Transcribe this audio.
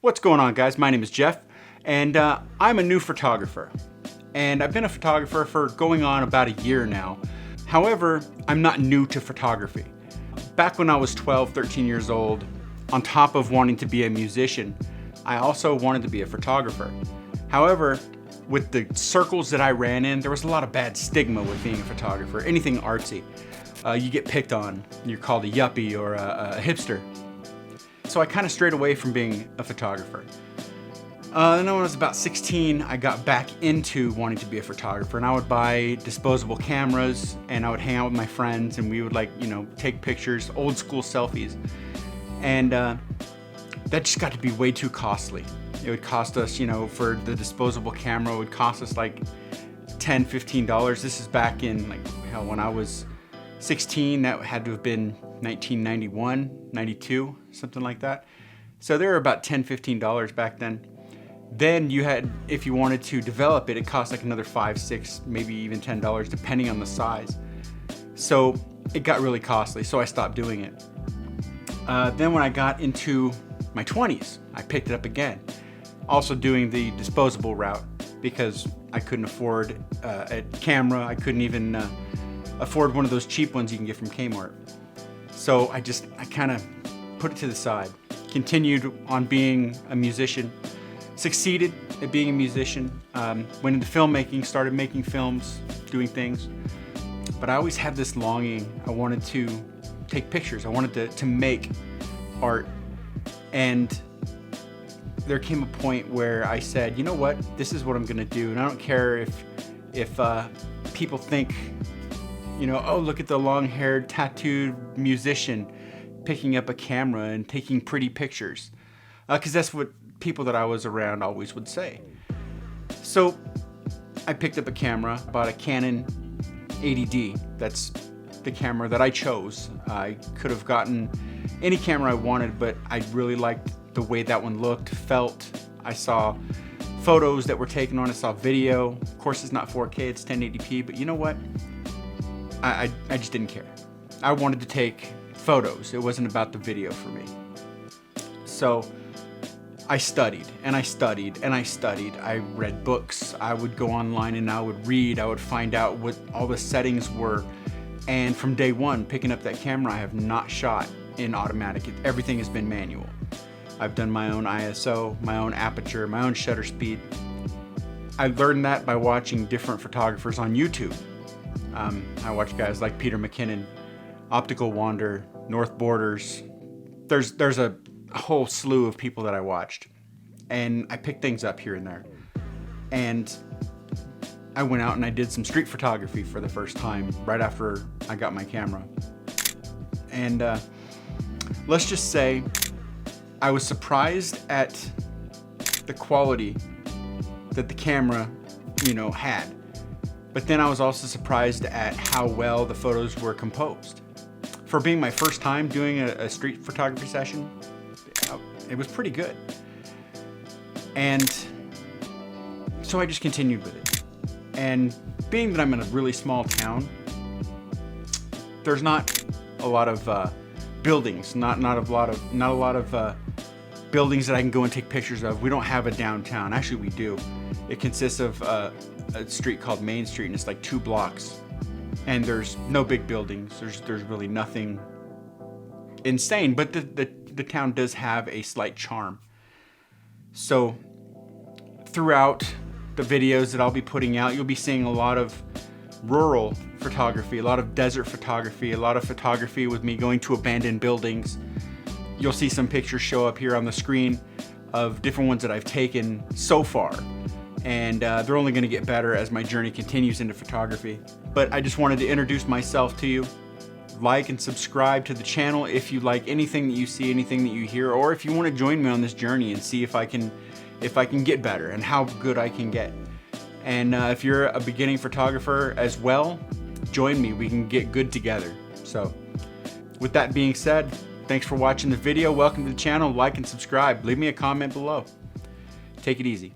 What's going on, guys? My name is Jeff, and I'm a new photographer. And I've been a photographer for going on about a year now. However, I'm not new to photography. Back when I was 12, 13 years old, on top of wanting to be a musician, I also wanted to be a photographer. However, with the circles that I ran in, there was a lot of bad stigma with being a photographer. Anything artsy, you get picked on. You're called a yuppie or a hipster. So I kind of strayed away from being a photographer. Then when I was about 16, I got back into wanting to be a photographer, and I would buy disposable cameras and I would hang out with my friends and we would take pictures, old school selfies. And that just got to be way too costly. It would cost us, for the disposable camera, it would cost us like $10, $15. This is back in when I was 16, that had to have been 1991, 92, something like that. So they were about $10, $15 back then. Then you had, if you wanted to develop it, it cost like another $5, $6, maybe even $10, depending on the size. So it got really costly, so I stopped doing it. Then when I got into my 20s, I picked it up again. Also doing the disposable route because I couldn't afford a camera. I couldn't even afford one of those cheap ones you can get from Kmart. So I kind of put it to the side. Continued on being a musician. Succeeded at being a musician. Went into filmmaking, started making films, doing things. But I always had this longing. I wanted to take pictures. I wanted to make art. And there came a point where I said, you know what? This is what I'm gonna do. And I don't care if people think, oh, look at the long-haired, tattooed musician picking up a camera and taking pretty pictures. Because that's what people that I was around always would say. So I picked up a camera, bought a Canon 80D. That's the camera that I chose. I could have gotten any camera I wanted, but I really liked the way that one looked, felt. I saw photos that were taken on it, I saw video. Of course, it's not 4K, it's 1080p, but you know what? I just didn't care. I wanted to take photos. It wasn't about the video for me. So I studied and I studied and I studied. I read books. I would go online and I would read. I would find out what all the settings were. And from day one, picking up that camera, I have not shot in automatic. Everything has been manual. I've done my own ISO, my own aperture, my own shutter speed. I learned that by watching different photographers on YouTube. I watch guys like Peter McKinnon, Optical Wander, North Borders. There's a whole slew of people that I watched, and I picked things up here and there. And I went out and I did some street photography for the first time right after I got my camera. And let's just say I was surprised at the quality that the camera, had. But then I was also surprised at how well the photos were composed. For being my first time doing a street photography session, it was pretty good. And so I just continued with it. And being that I'm in a really small town, there's not a lot of buildings, not a lot of buildings that I can go and take pictures of. We don't have a downtown. Actually, we do. It consists of a street called Main Street, and it's like 2 blocks. And there's no big buildings. There's really nothing insane, but the town does have a slight charm. So throughout the videos that I'll be putting out, you'll be seeing a lot of rural photography, a lot of desert photography, a lot of photography with me going to abandoned buildings. You'll see some pictures show up here on the screen of different ones that I've taken so far. And they're only gonna get better as my journey continues into photography. But I just wanted to introduce myself to you. Like and subscribe to the channel if you like anything that you see, anything that you hear, or if you want to join me on this journey and see if I can get better and how good I can get. And if you're a beginning photographer as well, join me. We can get good together. So with that being said, thanks for watching the video. Welcome to the channel. Like and subscribe. Leave me a comment below. Take it easy.